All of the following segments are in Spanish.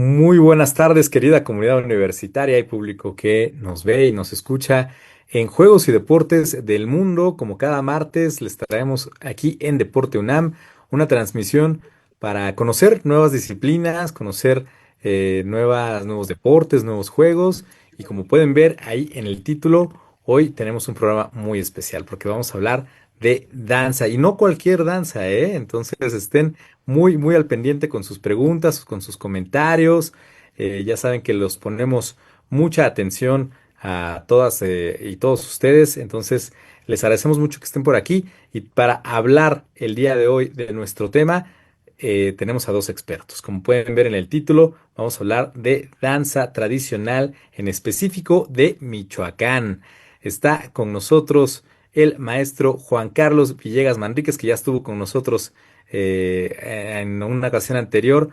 Muy buenas tardes, querida comunidad universitaria y público que nos ve y nos escucha en Juegos y Deportes del Mundo. Como cada martes, les traemos aquí en Deporte UNAM una transmisión para conocer nuevas disciplinas, conocer nuevos deportes, nuevos juegos. Y como pueden ver ahí en el título, hoy tenemos un programa muy especial porque vamos a hablar de danza y no cualquier danza, ¿eh? Entonces estén muy al pendiente con sus preguntas, con sus comentarios. Ya saben que los ponemos mucha atención a todas y todos ustedes. Entonces, les agradecemos mucho que estén por aquí. Y para hablar el día de hoy de nuestro tema, tenemos a dos expertos. Como pueden ver en el título, vamos a hablar de danza tradicional, en específico de Michoacán. Está con nosotros el maestro Juan Carlos Villegas Manríquez, que ya estuvo con nosotros en una ocasión anterior.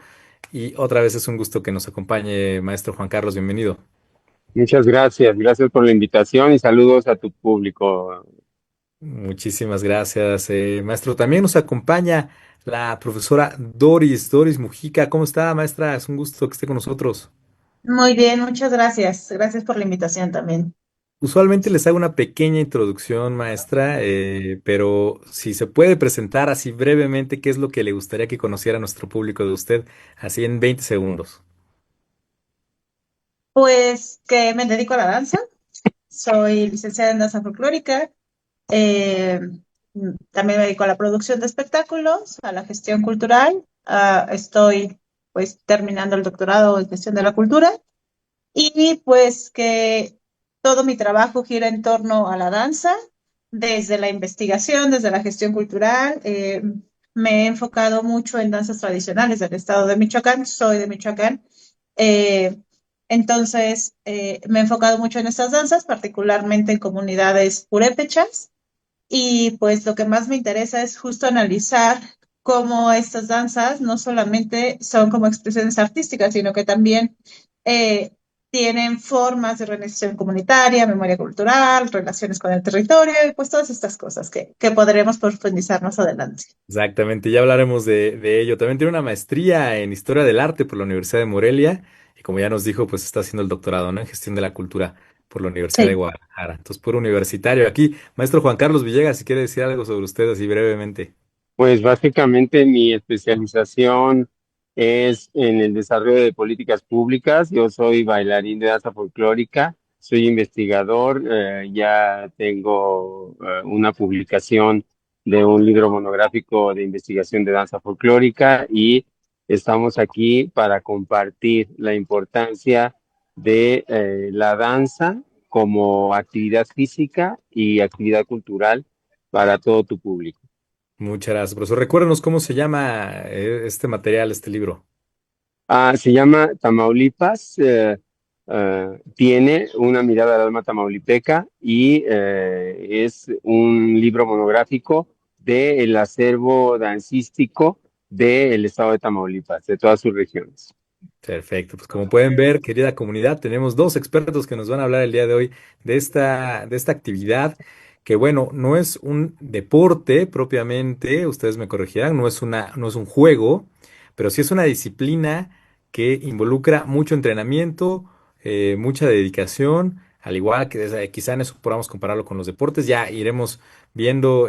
Y otra vez es un gusto que nos acompañe, maestro Juan Carlos, bienvenido. Muchas gracias, gracias por la invitación y saludos a tu público. Muchísimas gracias, maestro. También nos acompaña la profesora Doris Mujica. ¿Cómo está, maestra? Es un gusto que esté con nosotros. Muy bien, muchas gracias. Gracias por la invitación también. Usualmente les hago una pequeña introducción, maestra, pero si se puede presentar así brevemente, ¿qué es lo que le gustaría que conociera nuestro público de usted, así en 20 segundos? Pues que me dedico a la danza. Soy licenciada en danza folclórica. eh, También me dedico a la producción de espectáculos, a la gestión cultural. Estoy pues terminando el doctorado en gestión de la cultura y pues que todo mi trabajo gira en torno a la danza, desde la investigación, desde la gestión cultural. Me he enfocado mucho en danzas tradicionales del estado de Michoacán. Soy de Michoacán. Eh, me he enfocado mucho en estas danzas, particularmente en comunidades purépechas. Y pues lo que más me interesa es justo analizar cómo estas danzas no solamente son como expresiones artísticas, sino que también eh, tienen formas de organización comunitaria, memoria cultural, relaciones con el territorio y pues todas estas cosas que podremos profundizar más adelante. Exactamente, ya hablaremos de ello. También tiene una maestría en Historia del Arte por la Universidad de Morelia y como ya nos dijo, pues está haciendo el doctorado, ¿no? En Gestión de la Cultura por la Universidad de Sí. Guadalajara. Entonces, puro universitario aquí. Maestro Juan Carlos Villegas, si quiere decir algo sobre usted así brevemente. Pues básicamente mi especialización es en el desarrollo de políticas públicas. Yo soy bailarín de danza folclórica, soy investigador, ya tengo una publicación de un libro monográfico de investigación de danza folclórica y estamos aquí para compartir la importancia de la danza como actividad física y actividad cultural para todo tu público. Muchas gracias, profesor. Recuérdenos cómo se llama este material, este libro. Se llama Tamaulipas, tiene una mirada al alma tamaulipeca y es un libro monográfico del acervo dancístico del estado de Tamaulipas, de todas sus regiones. Perfecto, pues como pueden ver, querida comunidad, tenemos dos expertos que nos van a hablar el día de hoy de esta actividad, que bueno, no es un deporte propiamente, ustedes me corregirán, no es un juego, pero sí es una disciplina que involucra mucho entrenamiento, mucha dedicación, al igual que quizá en eso podamos compararlo con los deportes, ya iremos viendo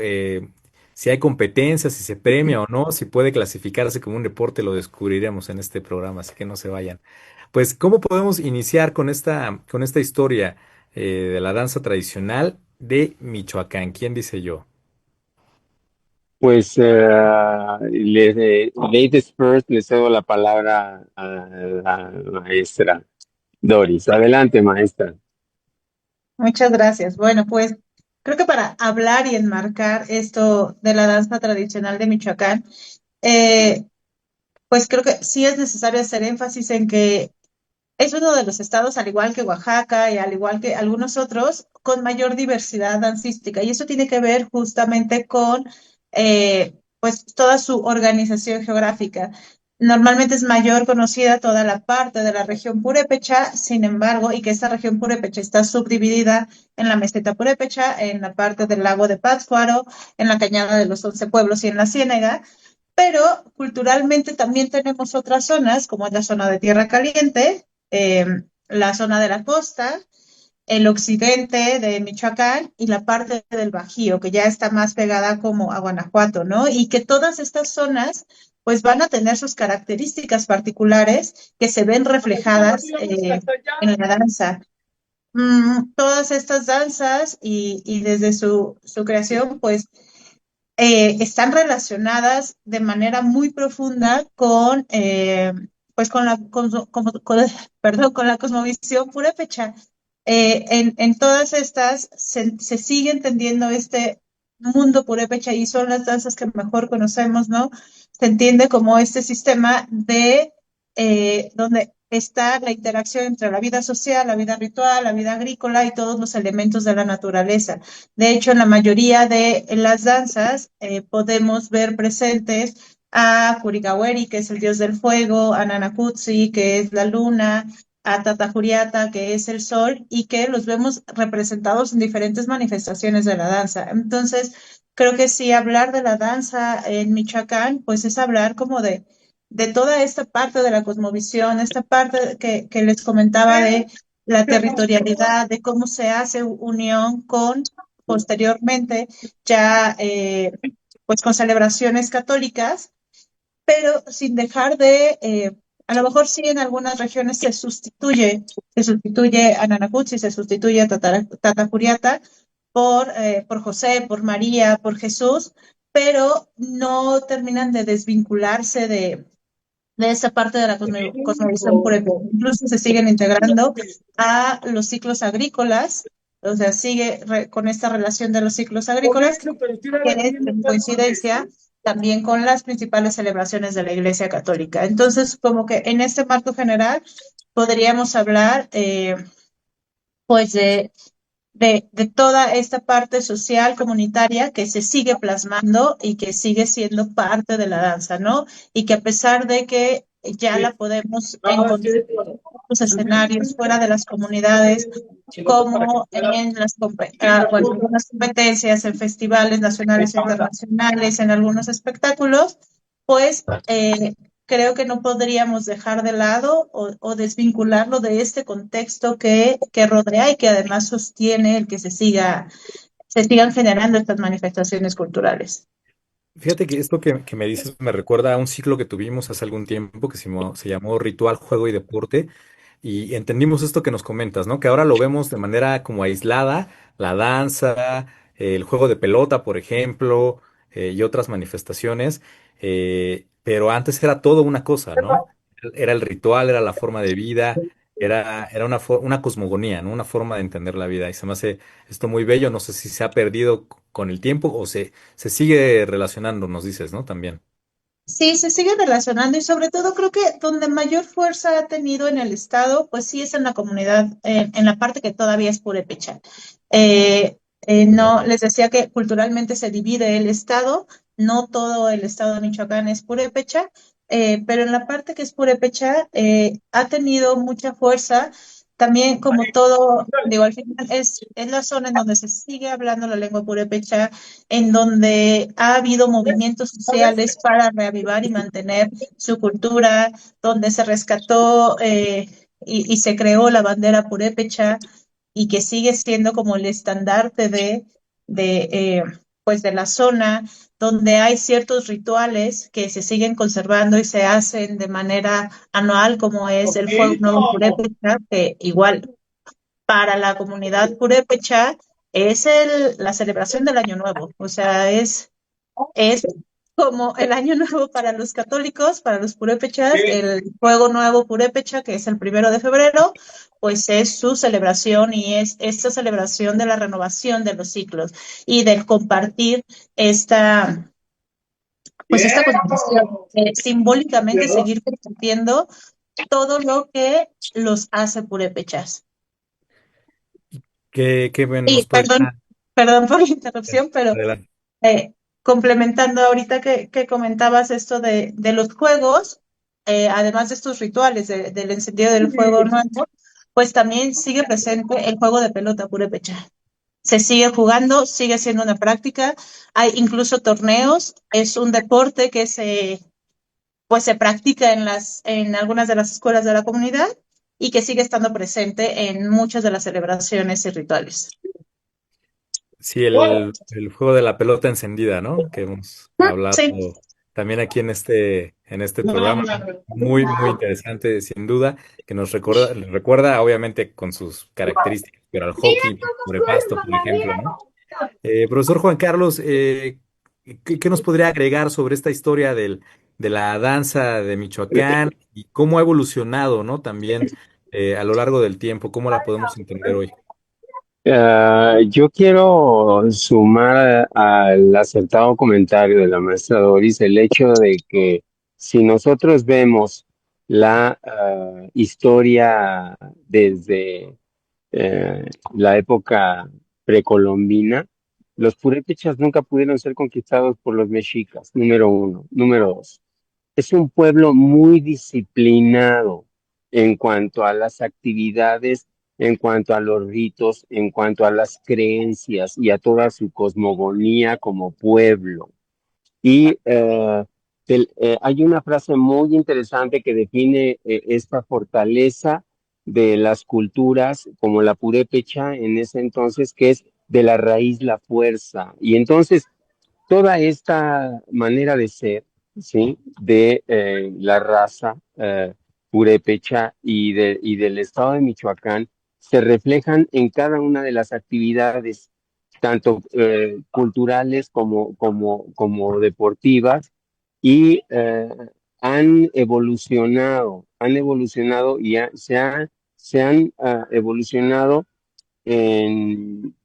si hay competencias, si se premia o no, si puede clasificarse como un deporte, lo descubriremos en este programa, así que no se vayan. Pues, ¿cómo podemos iniciar con esta historia de la danza tradicional de Michoacán? ¿Quién dice yo? Pues ladies first, le cedo la palabra a la maestra Doris. Adelante, maestra. Muchas gracias. Bueno, pues creo que para hablar y enmarcar esto de la danza tradicional de Michoacán, eh, pues creo que sí es necesario hacer énfasis en que es uno de los estados, al igual que Oaxaca y al igual que algunos otros, con mayor diversidad dancística. Y eso tiene que ver justamente con pues toda su organización geográfica. Normalmente es mayor conocida toda la parte de la región purépecha, sin embargo, y que esta región purépecha está subdividida en la meseta purépecha, en la parte del lago de Pátzcuaro, en la cañada de los 11 pueblos y en la Ciénega. pero culturalmente también tenemos otras zonas, como es la zona de Tierra Caliente, la zona de la costa, el occidente de Michoacán y la parte del Bajío, que ya está más pegada como a Guanajuato, ¿no? Y que todas estas zonas pues van a tener sus características particulares que se ven reflejadas en la danza. Todas estas danzas y desde su creación, pues están relacionadas de manera muy profunda pues perdón, con la cosmovisión purépecha. En todas estas se sigue entendiendo este mundo purépecha y son las danzas que mejor conocemos, ¿no? Se entiende como este sistema de donde está la interacción entre la vida social, la vida ritual, la vida agrícola y todos los elementos de la naturaleza. De hecho, en la mayoría de las danzas podemos ver presentes a Kurigaweri, que es el dios del fuego, a Nanakutsi, que es la luna, a Tata Juriata, que es el sol, y que los vemos representados en diferentes manifestaciones de la danza. Entonces, creo que sí, hablar de la danza en Michoacán, pues es hablar como de toda esta parte de la cosmovisión, esta parte que les comentaba de la territorialidad, de cómo se hace unión con posteriormente ya pues con celebraciones católicas, pero sin dejar a lo mejor sí en algunas regiones se sustituye a Nanacuzzi, se sustituye a Tata Juliata por José, por María, por Jesús, pero no terminan de desvincularse de esa parte de la cosmovisión purépecha. Incluso se siguen integrando a los ciclos agrícolas, o sea, con esta relación de los ciclos agrícolas, que es en coincidencia también con las principales celebraciones de la Iglesia Católica. Entonces, como que en este marco general podríamos hablar, pues, de toda esta parte social, comunitaria, que se sigue plasmando y que sigue siendo parte de la danza, ¿no? Y que a pesar de que ya la podemos encontrar en otros escenarios fuera de las comunidades, como en bueno, en algunas competencias, en festivales nacionales e internacionales, en algunos espectáculos, pues creo que no podríamos dejar de lado o desvincularlo de este contexto que rodea y que además sostiene el que se sigan generando estas manifestaciones culturales. Fíjate que esto que me dices me recuerda a un ciclo que tuvimos hace algún tiempo que se llamó Ritual, Juego y Deporte. Y entendimos esto que nos comentas, ¿no? Que ahora lo vemos de manera como aislada, la danza, el juego de pelota, por ejemplo, y otras manifestaciones, pero antes era todo una cosa, ¿no? Era el ritual, era la forma de vida, era una cosmogonía, ¿no? Una forma de entender la vida. Y se me hace esto muy bello, no sé si se ha perdido con el tiempo o se sigue relacionando, nos dices, ¿no? También. Sí, se sigue relacionando y sobre todo creo que donde mayor fuerza ha tenido en el Estado, pues sí es en la comunidad, en la parte que todavía es purépecha. No, les decía que culturalmente se divide el Estado, no todo el Estado de Michoacán es purépecha, pero en la parte que es purépecha ha tenido mucha fuerza. También como todo, digo, al final es la zona en donde se sigue hablando la lengua purépecha, en donde ha habido movimientos sociales para reavivar y mantener su cultura, donde se rescató y se creó la bandera purépecha y que sigue siendo como el estandarte de, eh, pues de la zona, donde hay ciertos rituales que se siguen conservando y se hacen de manera anual, como es el Fuego Nuevo Purépecha, que igual para la comunidad purépecha es la celebración del Año Nuevo, o sea, es como el Año Nuevo para los católicos, para los purépechas, el Fuego Nuevo Purépecha, que es el 1 de febrero, pues es su celebración y es esta celebración de la renovación de los ciclos y del compartir esta, pues esta constitución, simbólicamente seguir compartiendo todo lo que los hace purépechas. ¿Qué Y nos puedes... perdón por la interrupción, pero Adelante. complementando ahorita que comentabas esto de los juegos, además de estos rituales del encendido del fuego nuevo, pues también sigue presente el juego de pelota purépecha. se sigue jugando, sigue siendo una práctica, hay incluso torneos, es un deporte que pues se practica en algunas de las escuelas de la comunidad y que sigue estando presente en muchas de las celebraciones y rituales. Sí, el juego de la pelota encendida, ¿no? Que hemos hablado Sí. también aquí en este programa. Muy, muy interesante, sin duda, que nos recuerda, obviamente, con sus características, pero al hockey sobre pasto, por ejemplo, ¿no? Profesor Juan Carlos, ¿qué nos podría agregar sobre esta historia de la danza de Michoacán y cómo ha evolucionado, ¿no? También a lo largo del tiempo, cómo la podemos entender hoy. Yo quiero sumar al acertado comentario de la maestra Doris el hecho de que si nosotros vemos la historia desde la época precolombina, los purépechas nunca pudieron ser conquistados por los mexicas, número uno. Número dos, es un pueblo muy disciplinado en cuanto a las actividades, en cuanto a los ritos, en cuanto a las creencias y a toda su cosmogonía como pueblo. Y hay una frase muy interesante que define esta fortaleza de las culturas como la purépecha en ese entonces, que es de la raíz la fuerza. Y entonces toda esta manera de ser, ¿sí? De la raza purépecha y del estado de Michoacán se reflejan en cada una de las actividades, tanto culturales como deportivas, y han evolucionado y se han evolucionado en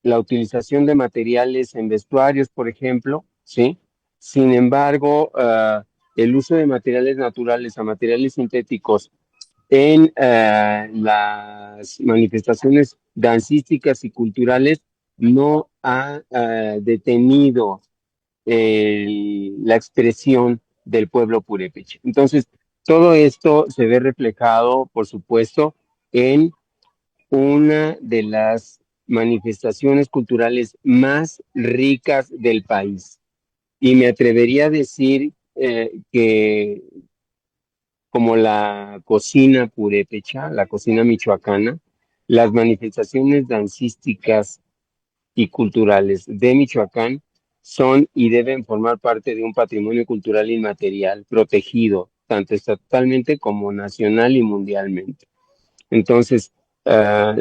la utilización de materiales en vestuarios, por ejemplo, ¿sí? Sin embargo, el uso de materiales naturales a materiales sintéticos en las manifestaciones dancísticas y culturales no ha detenido la expresión del pueblo purépecha. Entonces, todo esto se ve reflejado, por supuesto, en una de las manifestaciones culturales más ricas del país. Y me atrevería a decir que como la cocina purépecha, la cocina michoacana, las manifestaciones dancísticas y culturales de Michoacán son y deben formar parte de un patrimonio cultural inmaterial protegido, tanto estatalmente como nacional y mundialmente. Entonces,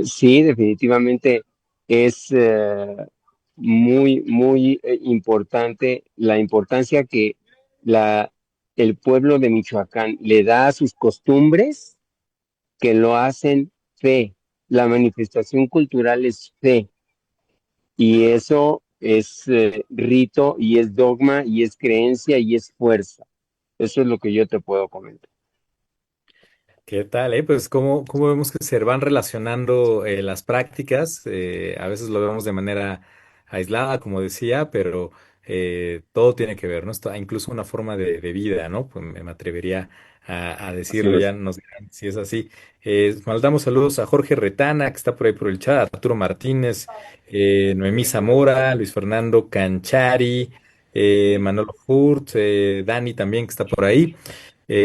sí, definitivamente es muy importante la importancia que la, el pueblo de Michoacán le da a sus costumbres, que lo hacen fe. La manifestación cultural es fe y eso es rito y es dogma y es creencia y es fuerza. Eso es lo que yo te puedo comentar. ¿Qué tal, Pues cómo vemos que se van relacionando las prácticas. A veces lo vemos de manera aislada, como decía, pero todo tiene que ver, ¿no? Esto, incluso una forma de vida, ¿no? Pues me atrevería a Así decirlo, ya es. nos dirán si es así. Mandamos saludos a Jorge Retana, que está por ahí por el chat, Arturo Martínez, Noemí Zamora, Luis Fernando Canchari, Manolo Hurt, Dani también, que está por ahí.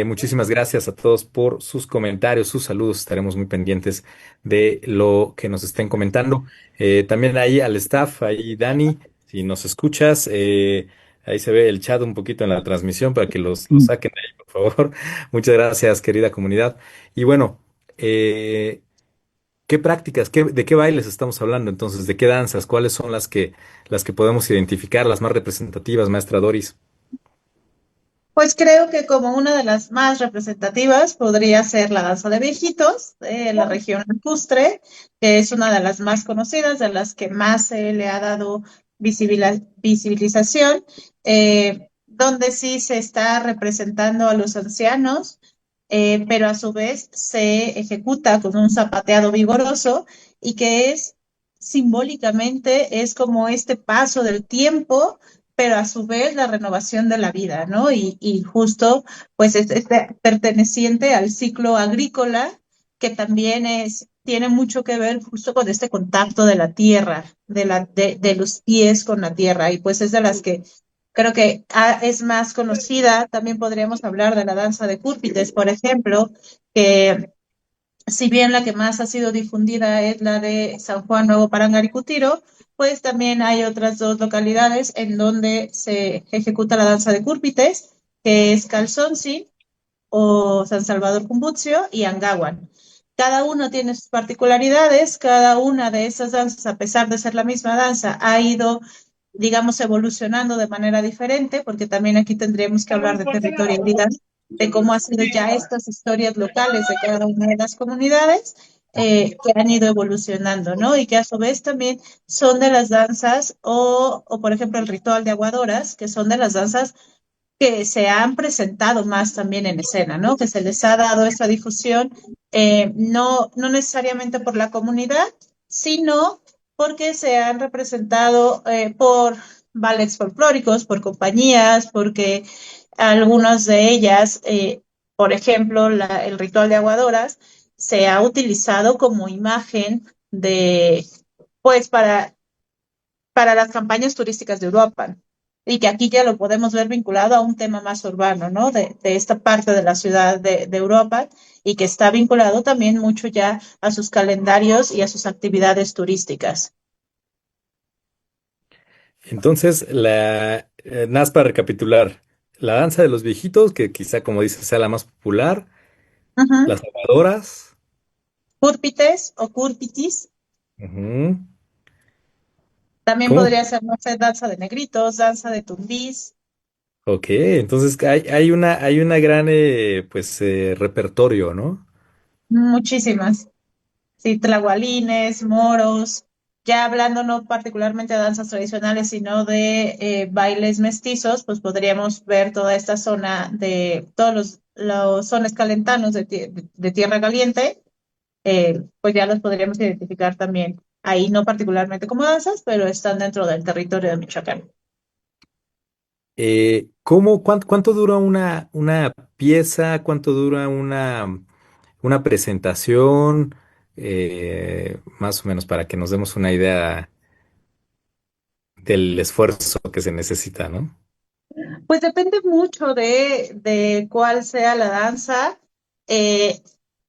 Muchísimas gracias a todos por sus comentarios, sus saludos. Estaremos muy pendientes de lo que nos estén comentando. También ahí al staff, ahí Dani, si nos escuchas, ahí se ve el chat un poquito en la transmisión para que los saquen ahí, por favor. Muchas gracias, querida comunidad. Y bueno, ¿qué prácticas, de qué bailes estamos hablando entonces? ¿De qué danzas? ¿Cuáles son las que podemos identificar, las más representativas, maestra Doris? Pues creo que como una de las más representativas podría ser la danza de viejitos de la región lacustre, que es una de las más conocidas, de las que más se le ha dado visibilización, donde sí se está representando a los ancianos, pero a su vez se ejecuta con un zapateado vigoroso y que es simbólicamente, es como este paso del tiempo pero a su vez la renovación de la vida, ¿no? Y justo, pues, es perteneciente al ciclo agrícola, que también es tiene mucho que ver justo con este contacto de la tierra, de los pies con la tierra, y pues es de las que creo que es más conocida. También podríamos hablar de la danza de Cúrpites, por ejemplo, que si bien la que más ha sido difundida es la de San Juan Nuevo Parangaricutiro, pues también hay otras dos localidades en donde se ejecuta la danza de Cúrpites, que es Calzonsi o San Salvador Cumbutcio y Angawan. Cada uno tiene sus particularidades, cada una de esas danzas, a pesar de ser la misma danza, ha ido, digamos, evolucionando de manera diferente, porque también aquí tendríamos que hablar de territorialidad, de cómo han sido ya estas historias locales de cada una de las comunidades que han ido evolucionando, ¿no? Y que a su vez también son de las danzas, por ejemplo, el ritual de aguadoras, que son de las danzas que se han presentado más también en escena, ¿no? Que se les ha dado esa difusión, no necesariamente por la comunidad, sino porque se han representado por ballets folclóricos, por compañías, porque algunas de ellas, por ejemplo, el ritual de aguadoras, se ha utilizado como imagen de, pues, para las campañas turísticas de Europa. Y que aquí ya lo podemos ver vinculado a un tema más urbano, ¿no? De esta parte de la ciudad de Europa y que está vinculado también mucho ya a sus calendarios y a sus actividades turísticas. Entonces, nada más para recapitular, la danza de los viejitos, que quizá como dices sea la más popular, Ujú. las lavadoras. Cúrpites o cúrpitis. Ujú. También ¿Cómo? podría ser, no sé, danza de negritos, danza de tumbís, Ok, entonces hay una gran pues repertorio, ¿no? muchísimas. Sí, tlahualines, moros, ya hablando no particularmente de danzas tradicionales, sino de bailes mestizos, pues podríamos ver toda esta zona de todos los sones calentanos de Tierra Caliente, pues ya los podríamos identificar también ahí, no particularmente como danzas, pero están dentro del territorio de Michoacán. ¿Cuánto dura una pieza? ¿Cuánto dura una presentación? Más o menos para que nos demos una idea del esfuerzo que se necesita, ¿no? Pues depende mucho de cuál sea la danza. Eh,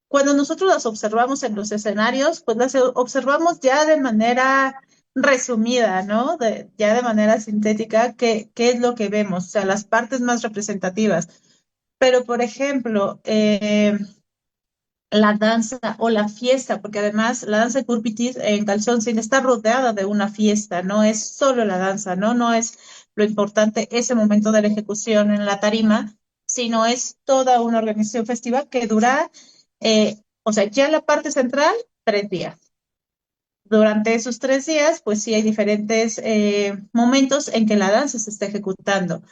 Cuando nosotros las observamos en los escenarios, pues las observamos ya de manera resumida, ¿no? Ya de manera sintética, qué es lo que vemos, o sea, las partes más representativas. Pero, por ejemplo, la danza o la fiesta, porque además la danza de Curpitis en Calzón está rodeada de una fiesta, no es solo la danza, ¿no? No es lo importante ese momento de la ejecución en la tarima, sino es toda una organización festiva que dura, o sea, ya la parte central, 3 días. Durante esos 3 días, pues sí hay diferentes momentos en que la danza se está ejecutando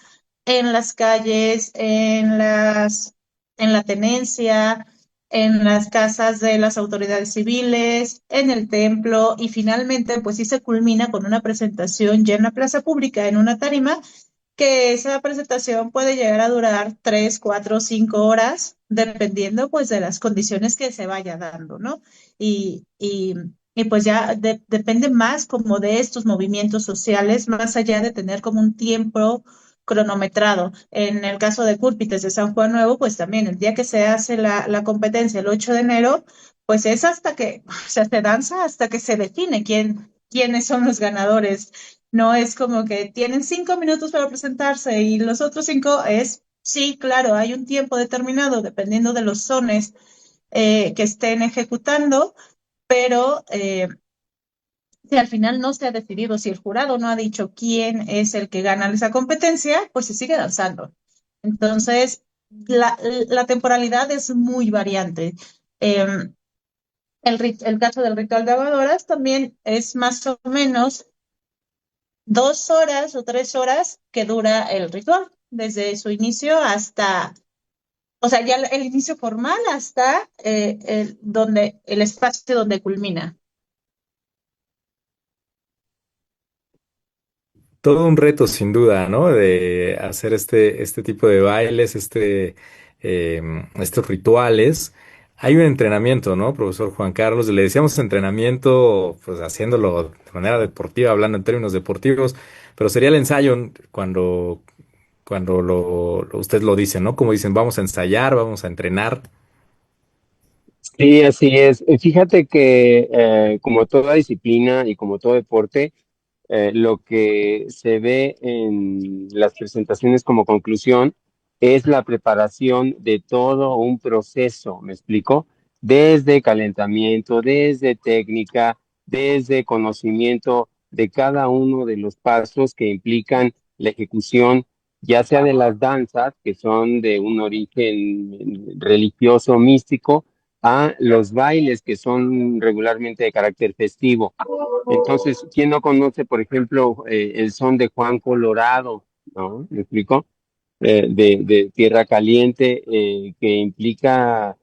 en las calles, en la tenencia, en las casas de las autoridades civiles, en el templo y finalmente pues sí se culmina con una presentación ya en la plaza pública, en una tarima, que esa presentación puede llegar a durar 3, 4, 5 horas, dependiendo pues de las condiciones que se vaya dando, ¿no? Y, y, y pues ya depende más como de estos movimientos sociales, más allá de tener como un tiempo cronometrado. En el caso de Cúrpites de San Juan Nuevo, pues también el día que se hace la competencia, el 8 de enero, pues es hasta que, o sea, se danza hasta que se define quiénes son los ganadores. No es como que tienen 5 minutos para presentarse y los otros 5 es, sí, claro, hay un tiempo determinado dependiendo de los sones que estén ejecutando, pero si al final no se ha decidido, si el jurado no ha dicho quién es el que gana esa competencia, pues se sigue danzando. Entonces, la temporalidad es muy variante. Eh, el caso del ritual de lavadoras también es más o menos 2 horas o 3 horas que dura el ritual, desde su inicio hasta, o sea, ya el inicio formal hasta el espacio donde culmina. Todo un reto, sin duda, ¿no? De hacer este tipo de bailes, estos rituales. Hay un entrenamiento, ¿no, profesor Juan Carlos? Le decíamos entrenamiento, pues haciéndolo de manera deportiva, hablando en términos deportivos, pero sería el ensayo cuando usted lo dice, ¿no? Como dicen, vamos a ensayar, vamos a entrenar. Sí, así es. Fíjate que como toda disciplina y como todo deporte, lo que se ve en las presentaciones como conclusión es la preparación de todo un proceso, ¿me explico? Desde calentamiento, desde técnica, desde conocimiento de cada uno de los pasos que implican la ejecución, ya sea de las danzas, que son de un origen religioso, místico, a los bailes, que son regularmente de carácter festivo. Entonces, ¿quién no conoce, por ejemplo, el son de Juan Colorado? ¿No? ¿Me explico? De Tierra Caliente, que implica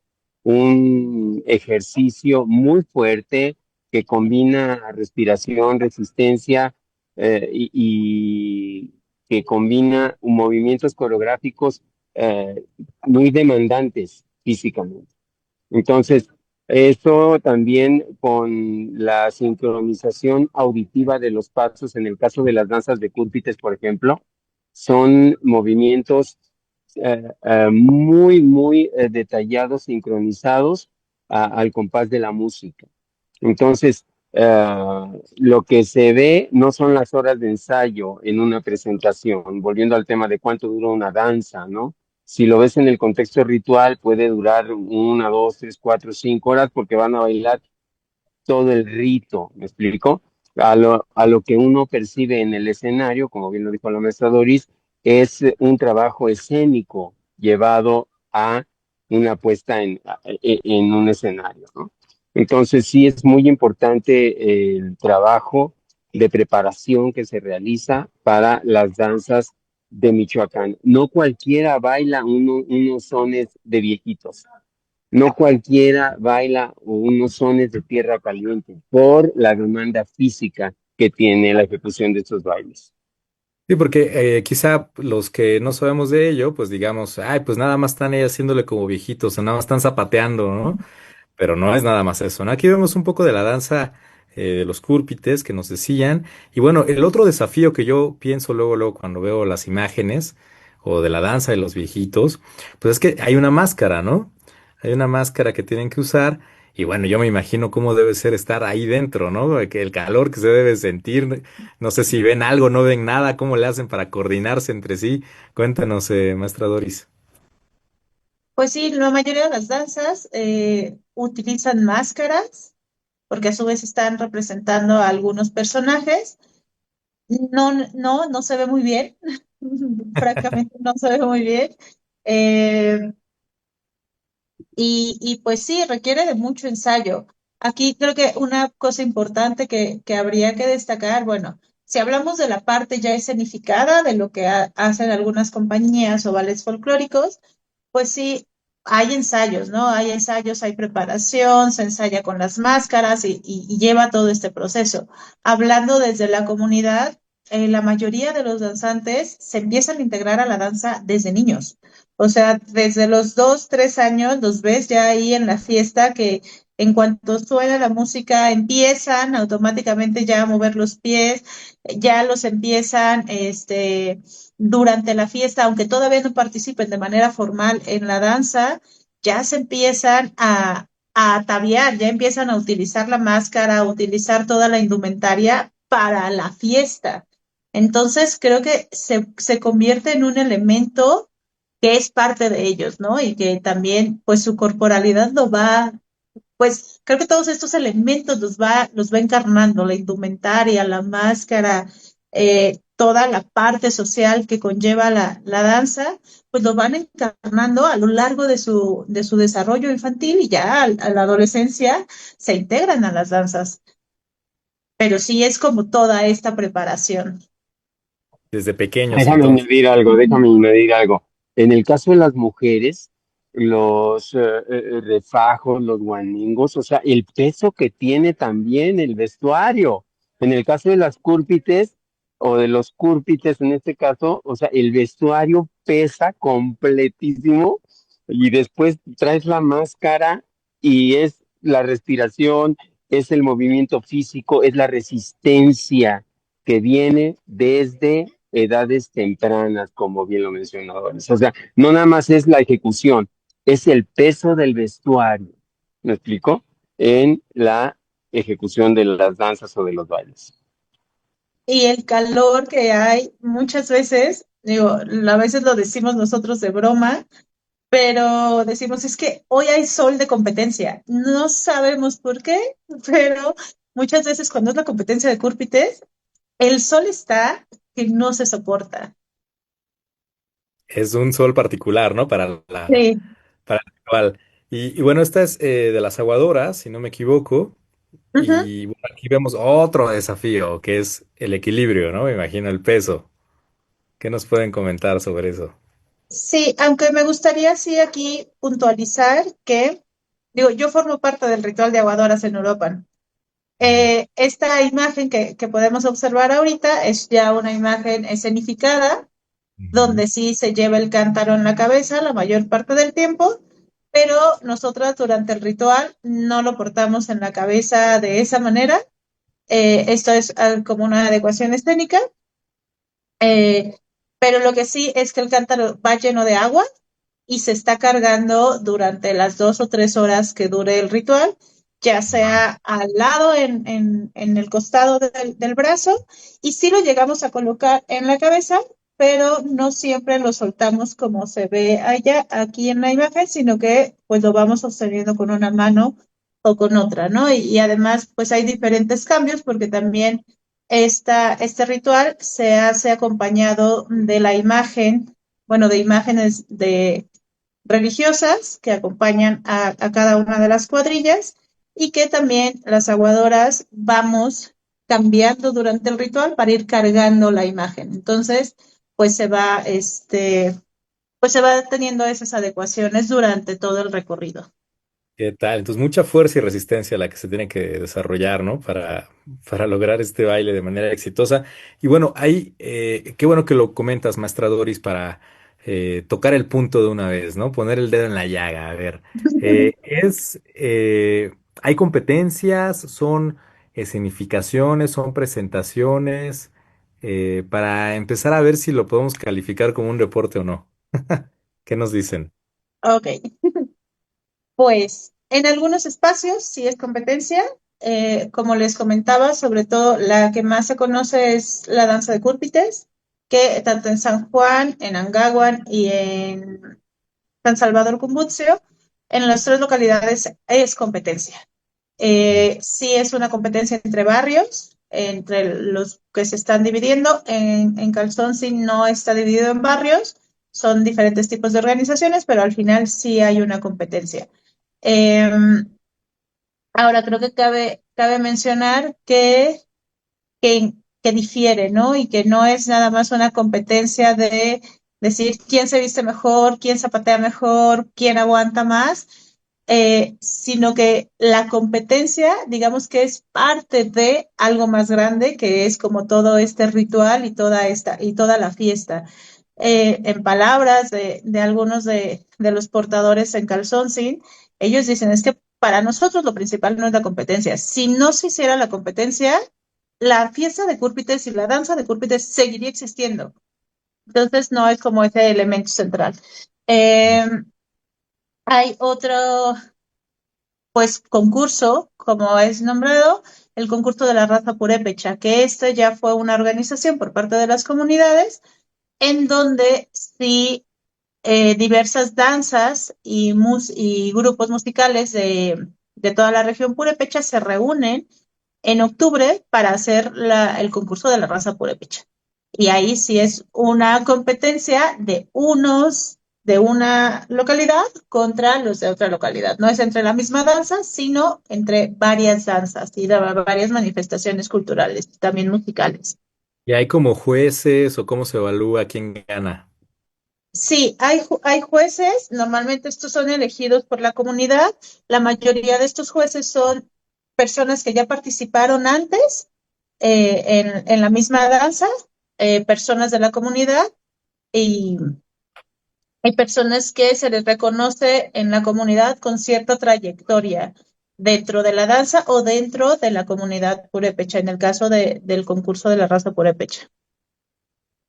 un ejercicio muy fuerte que combina respiración, resistencia y que combina movimientos coreográficos eh, muy demandantes físicamente. Entonces, eso también con la sincronización auditiva de los pasos, en el caso de las danzas de Cúrpites, por ejemplo, son movimientos muy detallados, sincronizados al compás de la música. Entonces, lo que se ve no son las horas de ensayo en una presentación, volviendo al tema de cuánto dura una danza, ¿no? Si lo ves en el contexto ritual, puede durar 1, 2, 3, 4, 5 horas porque van a bailar todo el rito, ¿me explico? A lo que uno percibe en el escenario, como bien lo dijo la maestra Doris, es un trabajo escénico llevado a una puesta en un escenario, ¿no? Entonces sí es muy importante el trabajo de preparación que se realiza para las danzas de Michoacán. No cualquiera baila unos sones de viejitos. No cualquiera baila unos sones de tierra caliente por la demanda física que tiene la ejecución de estos bailes. Sí, porque quizá los que no sabemos de ello, pues digamos, ay, pues nada más están ahí haciéndole como viejitos, o nada más están zapateando, ¿no? Pero no es nada más eso, ¿no? Aquí vemos un poco de la danza de los cúrpites que nos decían. Y bueno, el otro desafío que yo pienso luego cuando veo las imágenes o de la danza de los viejitos, pues es que hay una máscara, ¿no? Hay una máscara que tienen que usar. Y bueno, yo me imagino cómo debe ser estar ahí dentro, ¿no? Que el calor que se debe sentir. No sé si ven algo, no ven nada, cómo le hacen para coordinarse entre sí. Cuéntanos, maestra Doris. Pues sí, la mayoría de las danzas utilizan máscaras porque a su vez están representando a algunos personajes. No se ve muy bien, francamente no se ve muy bien. Eh, y pues sí, requiere de mucho ensayo. Aquí creo que una cosa importante que habría que destacar, bueno, si hablamos de la parte ya escenificada, de lo que hacen algunas compañías o ballets folclóricos, pues sí, hay ensayos, ¿no? Hay ensayos, hay preparación, se ensaya con las máscaras y lleva todo este proceso. Hablando desde la comunidad, la mayoría de los danzantes se empiezan a integrar a la danza desde niños. O sea, desde los 2, 3 años los ves ya ahí en la fiesta que en cuanto suena la música empiezan automáticamente ya a mover los pies, ya los empiezan, durante la fiesta, aunque todavía no participen de manera formal en la danza, ya se empiezan a ataviar, ya empiezan a utilizar la máscara, a utilizar toda la indumentaria para la fiesta. Entonces, creo que se convierte en un elemento que es parte de ellos, ¿no? Y que también, pues, su corporalidad lo va, pues, creo que todos estos elementos los va encarnando, la indumentaria, la máscara, toda la parte social que conlleva la danza, pues lo van encarnando a lo largo de su desarrollo infantil y ya a la adolescencia se integran a las danzas. Pero sí es como toda esta preparación. Desde pequeños, Déjame entonces. añadir algo, déjame añadir algo. En el caso de las mujeres, los refajos, los guaningos, o sea, el peso que tiene también el vestuario. En el caso de las cúrpites o de los cúrpites en este caso, o sea, el vestuario pesa completísimo y después traes la máscara y es la respiración, es el movimiento físico, es la resistencia que viene desde edades tempranas, como bien lo mencionadores. O sea, no nada más es la ejecución, es el peso del vestuario, ¿me explico? En la ejecución de las danzas o de los bailes. Y el calor que hay muchas veces, digo, a veces lo decimos nosotros de broma, pero decimos es que hoy hay sol de competencia. No sabemos por qué, pero muchas veces cuando es la competencia de Cúrpites, el sol está que no se soporta. Es un sol particular, ¿no? Sí. Para el ritual. Y bueno, esta es de las aguadoras, si no me equivoco. Ujú. Y bueno, aquí vemos otro desafío, que es el equilibrio, ¿no? Me imagino el peso. ¿Qué nos pueden comentar sobre eso? Sí, aunque me gustaría sí aquí puntualizar que, digo, yo formo parte del ritual de aguadoras en Europa. Esta imagen que podemos observar ahorita es ya una imagen escenificada, Ujú. donde sí se lleva el cántaro en la cabeza la mayor parte del tiempo, pero nosotras durante el ritual no lo portamos en la cabeza de esa manera. Esto es como una adecuación escénica, eh, pero lo que sí es que el cántaro va lleno de agua y se está cargando durante las 2 o 3 horas que dure el ritual, ya Wow. sea al lado en el costado del brazo, y sí lo llegamos a colocar en la cabeza, pero no siempre lo soltamos como se ve allá, aquí en la imagen, sino que pues lo vamos sosteniendo con una mano o con otra, ¿no? Y además pues hay diferentes cambios porque también este ritual se hace acompañado de la imagen, bueno, de imágenes de religiosas que acompañan a cada una de las cuadrillas y que también las aguadoras vamos cambiando durante el ritual para ir cargando la imagen. Entonces, pues pues se va teniendo esas adecuaciones durante todo el recorrido. ¿Qué tal? Entonces, mucha fuerza y resistencia la que se tiene que desarrollar, ¿no? Para lograr este baile de manera exitosa. Y bueno, ahí, qué bueno que lo comentas, maestra Doris, para tocar el punto de una vez, ¿no? Poner el dedo en la llaga. A ver, hay competencias, son escenificaciones, son presentaciones, para empezar a ver si lo podemos calificar como un deporte o no. ¿Qué nos dicen? Ok, pues en algunos espacios sí es competencia. Como les comentaba, sobre todo la que más se conoce es la danza de Cúrpites, que tanto en San Juan, en Angaguan y en San Salvador Cumbutcio, en las 3 localidades es competencia. Sí es una competencia entre barrios, entre los que se están dividiendo. En Calzón sí no está dividido en barrios, son diferentes tipos de organizaciones, pero al final sí hay una competencia. Eh, Ahora creo que cabe mencionar que difiere, ¿no? Y que no es nada más una competencia de decir quién se viste mejor, quién zapatea mejor, quién aguanta más, sino que la competencia, digamos que es parte de algo más grande, que es como todo este ritual y toda la fiesta. En palabras de algunos de los portadores en Calzoncin, ellos dicen, es que para nosotros lo principal no es la competencia. Si no se hiciera la competencia, la fiesta de Cúrpites y la danza de Cúrpites seguiría existiendo. Entonces no es como ese elemento central. Eh, Hay otro, pues, concurso, como es nombrado, el concurso de la raza purépecha, que este ya fue una organización por parte de las comunidades en donde sí diversas danzas y grupos musicales de toda la región purépecha se reúnen en octubre para hacer el concurso de la raza purépecha. Y ahí sí es una competencia de unos de una localidad contra los de otra localidad. No es entre la misma danza, sino entre varias danzas y de varias manifestaciones culturales, también musicales. ¿Y hay como jueces o cómo se evalúa quién gana? Sí, hay jueces, normalmente estos son elegidos por la comunidad. La mayoría de estos jueces son personas que ya participaron antes en la misma danza, personas de la comunidad y, Hay personas que se les reconoce en la comunidad con cierta trayectoria dentro de la danza o dentro de la comunidad purépecha, en el caso del concurso de la raza purépecha.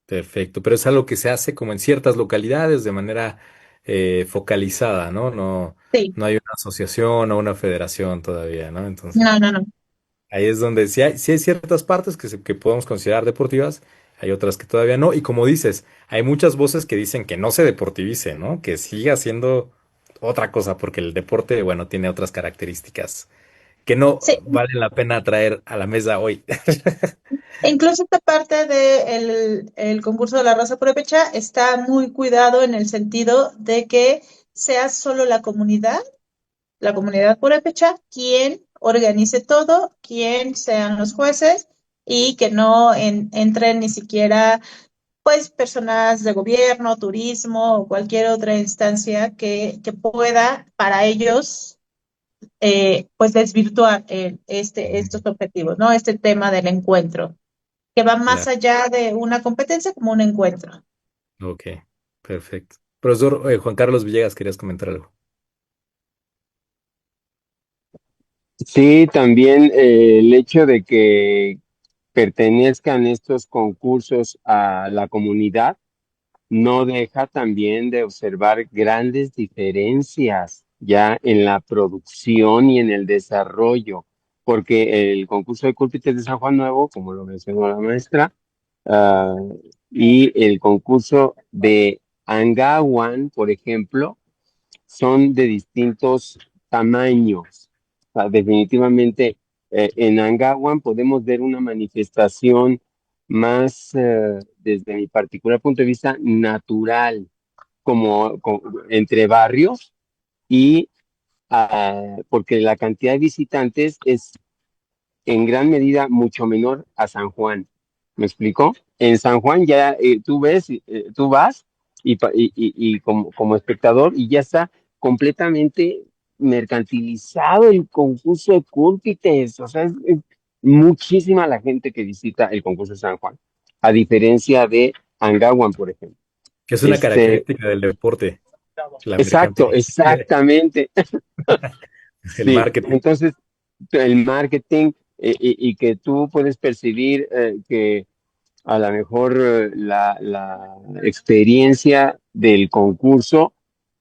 Perfecto, pero es algo que se hace como en ciertas localidades de manera focalizada, ¿no? No, Sí, no hay una asociación o una federación todavía, ¿no? Entonces, no, no, no. ahí es donde sí hay ciertas partes que podemos considerar deportivas, hay otras que todavía no. Y como dices, hay muchas voces que dicen que no se deportivice, ¿no? Que siga siendo otra cosa, porque el deporte, bueno, tiene otras características que no Sí, valen la pena traer a la mesa hoy. e incluso esta parte del el concurso de la raza purépecha está muy cuidado en el sentido de que sea solo la comunidad purépecha, quien organice todo, quien sean los jueces y que no entren ni siquiera pues personas de gobierno, turismo o cualquier otra instancia que pueda para ellos pues desvirtuar estos objetivos, ¿no? Este tema del encuentro, que va más Claro, allá de una competencia como un encuentro. ok, perfecto. Profesor Juan Carlos Villegas, querías comentar algo. Sí, también el hecho de que pertenezcan estos concursos a la comunidad no deja también de observar grandes diferencias ya en la producción y en el desarrollo, porque el concurso de Cúlpites de San Juan Nuevo, como lo mencionó la maestra, ah, y el concurso de Angawan, por ejemplo, son de distintos tamaños. O sea, definitivamente en Angawan podemos ver una manifestación más, desde mi particular punto de vista, natural, entre barrios y porque la cantidad de visitantes es en gran medida mucho menor a San Juan. ¿Me explico? En San Juan ya tú ves, tú vas y como espectador y ya está completamente mercantilizado el concurso de Cúlpites. O sea, es muchísima la gente que visita el concurso de San Juan, a diferencia de Angawan, por ejemplo. Que es una Este, característica del deporte, la exacto, mercantil, exactamente. el Sí, marketing. entonces el marketing y que tú puedes percibir que a lo mejor la experiencia del concurso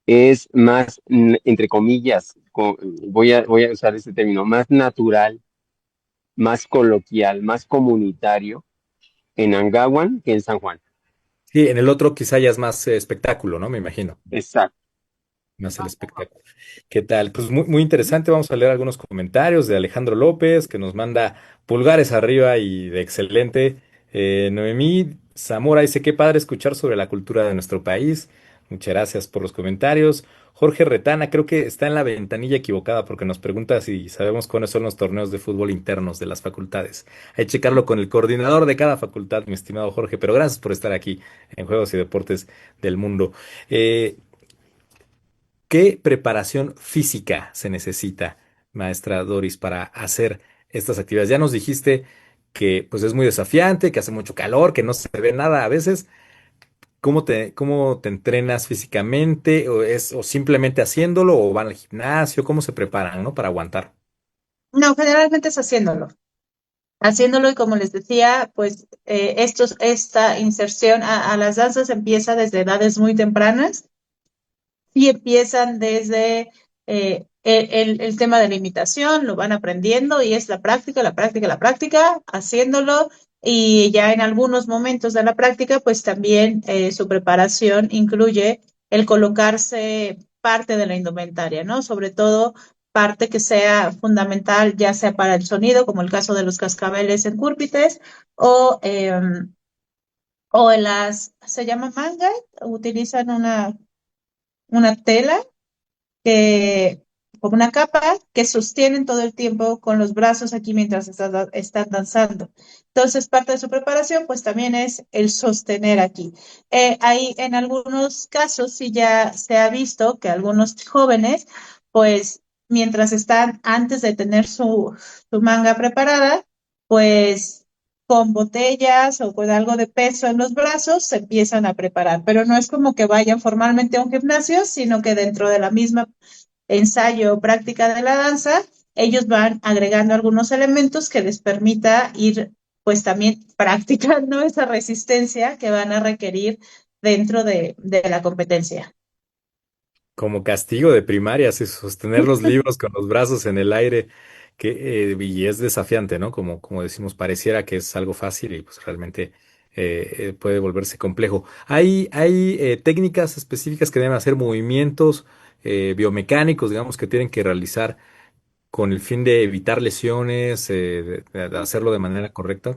es más, entre comillas, voy a usar este término, más natural, más coloquial, más comunitario en Angawan que en San Juan. Sí, en el otro quizá ya es más espectáculo, ¿no? Me imagino. Exacto. Más el espectáculo. ¿Qué tal? Pues muy, muy interesante. Vamos a leer algunos comentarios de Alejandro López, que nos manda pulgares arriba y de excelente. Noemí Zamora dice, qué padre escuchar sobre la cultura de nuestro país. Muchas gracias por los comentarios. Jorge Retana, creo que está en la ventanilla equivocada porque nos pregunta si sabemos cuáles son los torneos de fútbol internos de las facultades. Hay que checarlo con el coordinador de cada facultad, mi estimado Jorge, pero gracias por estar aquí en Juegos y Deportes del Mundo. Eh, ¿Qué preparación física se necesita, maestra Doris, para hacer estas actividades? Ya nos dijiste que pues es muy desafiante, que hace mucho calor, que no se ve nada a veces. Cómo te entrenas físicamente? ¿O simplemente haciéndolo o van al gimnasio? ¿Cómo se preparan, ¿no? Para aguantar. No, generalmente es haciéndolo. Haciéndolo y como les decía, pues esta inserción a las danzas empieza desde edades muy tempranas y empiezan desde el tema de la imitación, lo van aprendiendo y es la práctica, la práctica, la práctica, haciéndolo y ya en algunos momentos de la práctica, pues también su preparación incluye el colocarse parte de la indumentaria, ¿no? Sobre todo parte que sea fundamental, ya sea para el sonido, como el caso de los cascabeles en Cúrpites, o, o en se llama manga, utilizan una tela que, como una capa que sostienen todo el tiempo con los brazos aquí mientras están danzando. Entonces, parte de su preparación, pues también es el sostener aquí. Ahí, en algunos casos, sí ya se ha visto que algunos jóvenes, pues, mientras están antes de tener su manga preparada, pues con botellas o con algo de peso en los brazos se empiezan a preparar, pero no es como que vayan formalmente a un gimnasio, sino que dentro de la misma ensayo o práctica de la danza, ellos van agregando algunos elementos que les permita ir pues también practicando esa resistencia que van a requerir dentro de la competencia. Como castigo de primaria, así sostener los libros con los brazos en el aire, y es desafiante, ¿no? Como decimos, pareciera que es algo fácil y pues realmente puede volverse complejo. Hay técnicas específicas que deben hacer movimientos biomecánicos, digamos, que tienen que realizar con el fin de evitar lesiones, de hacerlo de manera correcta.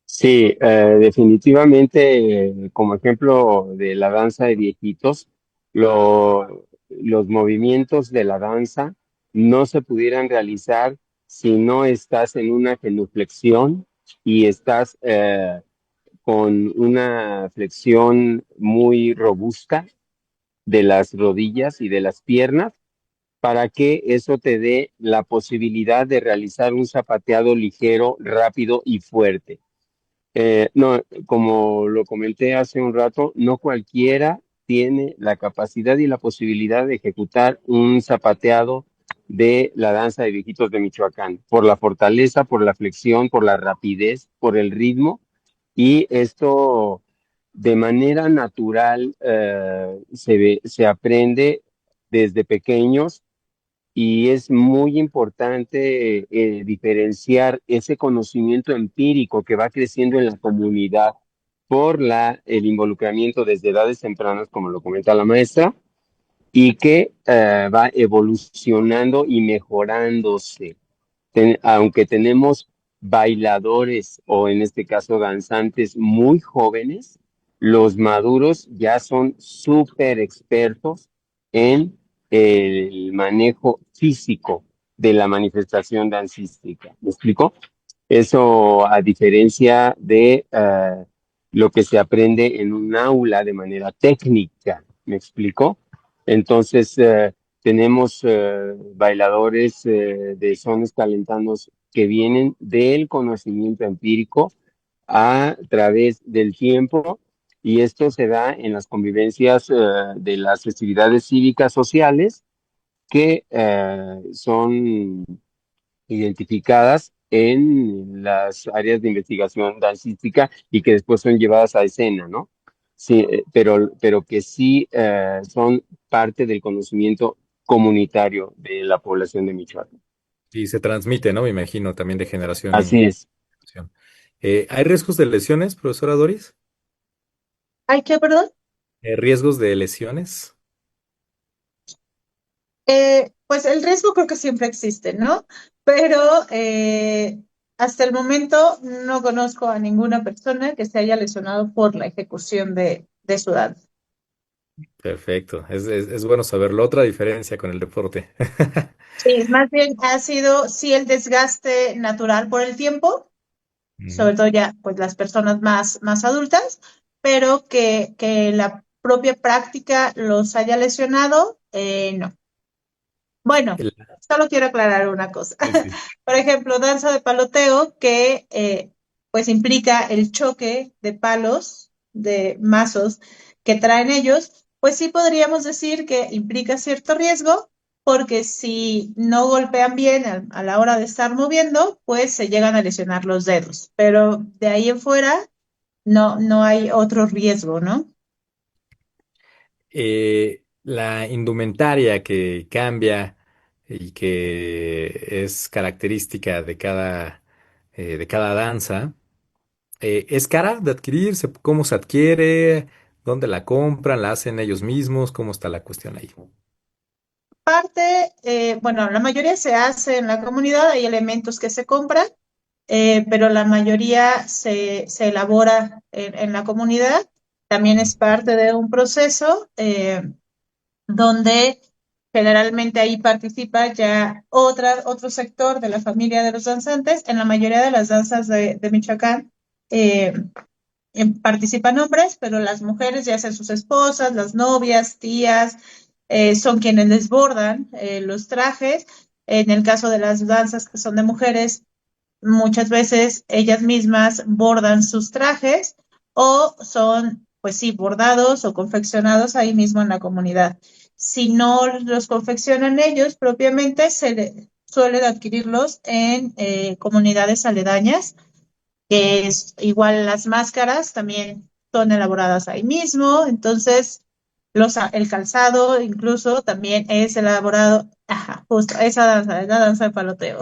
Sí, definitivamente, como ejemplo de la danza de viejitos, los movimientos de la danza no se pudieran realizar si no estás en una genuflexión y estás con una flexión muy robusta de las rodillas y de las piernas para que eso te dé la posibilidad de realizar un zapateado ligero, rápido y fuerte. No, como lo comenté hace un rato, no cualquiera tiene la capacidad y la posibilidad de ejecutar un zapateado de la danza de viejitos de Michoacán, por la fortaleza, por la flexión, por la rapidez, por el ritmo, y esto de manera natural se aprende desde pequeños y es muy importante diferenciar ese conocimiento empírico que va creciendo en la comunidad por el involucramiento desde edades tempranas, como lo comenta la maestra, y que va evolucionando y mejorándose. Aunque tenemos bailadores o en este caso danzantes muy jóvenes, los maduros ya son súper expertos en el manejo físico de la manifestación dancística. ¿Me explico? Eso a diferencia de lo que se aprende en un aula de manera técnica. ¿Me explico? Entonces, tenemos bailadores de sones calentanos que vienen del conocimiento empírico a través del tiempo y esto se da en las convivencias de las festividades cívicas sociales que son identificadas en las áreas de investigación dancística y que después son llevadas a escena, ¿no? Sí, pero que sí son parte del conocimiento comunitario de la población de Michoacán. Y se transmite, ¿no? Me imagino, también de generación Así en es. generación. ¿Hay riesgos de lesiones, profesora Doris? ¿Hay que, perdón? ¿Riesgos de lesiones? Pues el riesgo creo que siempre existe, ¿no? Pero hasta el momento no conozco a ninguna persona que se haya lesionado por la ejecución de su danza. Perfecto, es bueno saberlo. Otra diferencia con el deporte. Sí, más bien ha sido, sí, el desgaste natural por el tiempo, Ujú. sobre todo ya, pues las personas más adultas, pero que la propia práctica los haya lesionado, no. Bueno, El- solo quiero aclarar una cosa. sí, sí. Por ejemplo, danza de paloteo que pues implica el choque de palos, de mazos que traen ellos, pues sí podríamos decir que implica cierto riesgo, porque si no golpean bien a la hora de estar moviendo, pues se llegan a lesionar los dedos. Pero de ahí en fuera no hay otro riesgo, ¿no? La indumentaria que cambia y que es característica de cada danza, ¿es cara de adquirir? ¿Cómo se adquiere? ¿Dónde la compran? ¿La hacen ellos mismos? ¿Cómo está la cuestión ahí? Parte, bueno, la mayoría se hace en la comunidad, hay elementos que se compran, pero la mayoría se elabora en la comunidad. También es parte de un proceso donde generalmente ahí participa ya otro sector de la familia de los danzantes. En la mayoría de las danzas de Michoacán eh, participan hombres, pero las mujeres, ya sean sus esposas, las novias, tías, son quienes desbordan los trajes. En el caso de las danzas que son de mujeres, muchas veces ellas mismas bordan sus trajes o son, pues sí, bordados o confeccionados ahí mismo en la comunidad. Si no los confeccionan ellos propiamente, suelen adquirirlos en comunidades aledañas, que es igual las máscaras también son elaboradas ahí mismo, entonces el calzado incluso también es elaborado, ajá, justo esa danza, es la danza del paloteo.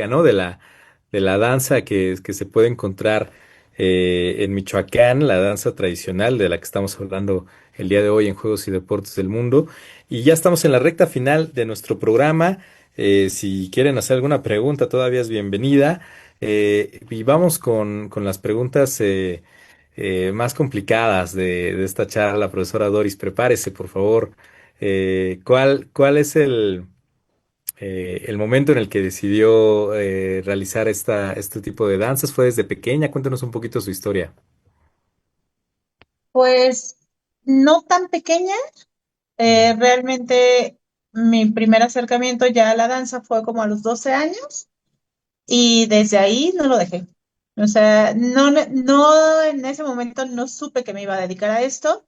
¿No? De la danza que se puede encontrar en Michoacán, la danza tradicional de la que estamos hablando el día de hoy en Juegos y Deportes del Mundo. Y ya estamos en la recta final de nuestro programa. Si quieren hacer alguna pregunta, todavía es bienvenida. Y vamos con las preguntas más complicadas de esta charla. Profesora Doris, prepárese, por favor. ¿Cuál es el momento en el que decidió realizar este tipo de danzas? ¿Fue desde pequeña? Cuéntanos un poquito su historia. Pues no tan pequeña, realmente mi primer acercamiento ya a la danza fue como a los 12 años y desde ahí no lo dejé. O sea, no en ese momento no supe que me iba a dedicar a esto.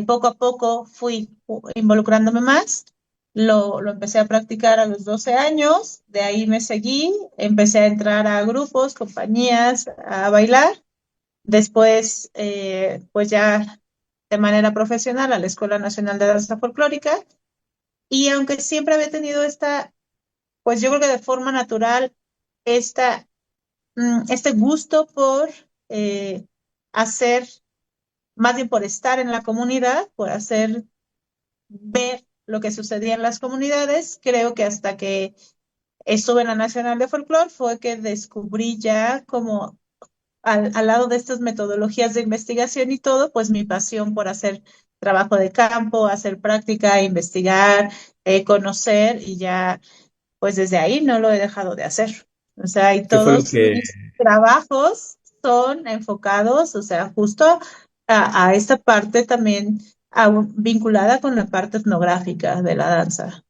Poco a poco fui involucrándome más. Lo empecé a practicar a los 12 años, de ahí me seguí, empecé a entrar a grupos, compañías, a bailar. Después, pues ya de manera profesional a la Escuela Nacional de Danza Folclórica. Y aunque siempre había tenido pues yo creo que de forma natural, esta, este gusto por hacer, más bien por estar en la comunidad, por hacer ver lo que sucedía en las comunidades, creo que hasta que estuve en la Nacional de Folclore fue que descubrí ya como al lado de estas metodologías de investigación y todo, pues mi pasión por hacer trabajo de campo, hacer práctica, investigar, conocer y ya, pues desde ahí no lo he dejado de hacer. O sea, y ¿Qué fue lo todos que, mis trabajos son enfocados, o sea, justo a esta parte también vinculada con la parte etnográfica de la danza.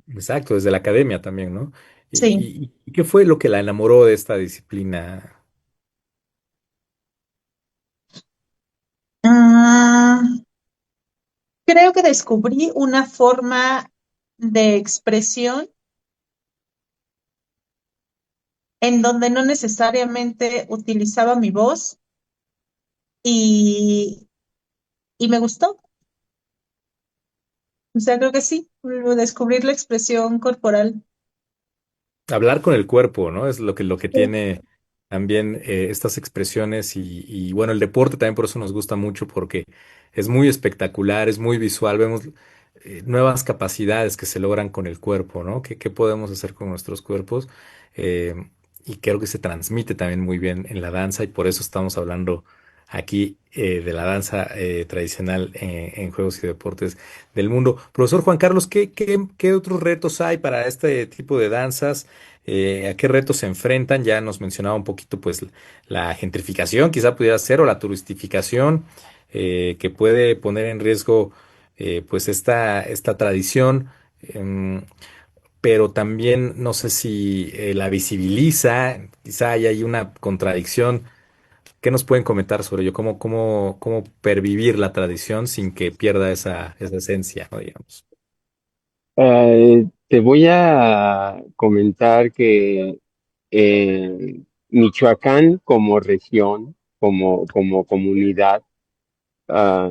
exacto, desde la academia también, ¿no? Sí. ¿Y qué fue lo que la enamoró de esta disciplina? Mm, creo que descubrí una forma de expresión en donde no necesariamente utilizaba mi voz y, y me gustó. O sea, creo que sí, descubrir la expresión corporal. Hablar con el cuerpo, ¿no? Es lo que tiene también estas expresiones bueno, el deporte también por eso nos gusta mucho porque es muy espectacular, es muy visual, vemos nuevas capacidades que se logran con el cuerpo, ¿no? ¿Qué podemos hacer con nuestros cuerpos? Eh, y creo que se transmite también muy bien en la danza y por eso estamos hablando aquí de la danza tradicional en Juegos y Deportes del Mundo. Profesor Juan Carlos, ¿qué otros retos hay para este tipo de danzas? ¿A qué retos se enfrentan? Ya nos mencionaba un poquito, pues, la gentrificación, quizá pudiera ser, o la turistificación, que puede poner en riesgo, pues, esta tradición, em, pero también no sé si la visibiliza, quizá hay ahí una contradicción. ¿Qué nos pueden comentar sobre ello? ¿Cómo pervivir la tradición sin que pierda esa esencia, ¿no? Digamos. Te voy a comentar que Michoacán como región, como comunidad,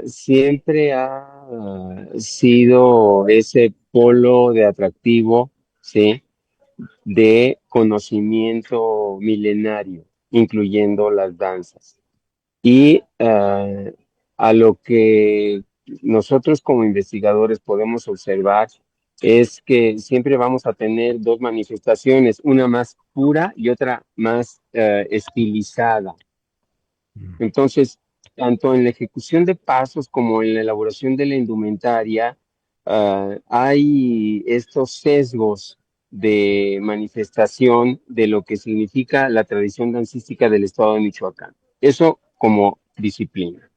siempre ha sido ese polo de atractivo, ¿sí? De conocimiento milenario, incluyendo las danzas. Y a lo que nosotros como investigadores podemos observar es que siempre vamos a tener dos manifestaciones, una más pura y otra más estilizada. Mm. Entonces, tanto en la ejecución de pasos como en la elaboración de la indumentaria, hay estos sesgos de manifestación de lo que significa la tradición dancística del estado de Michoacán. Eso como disciplina.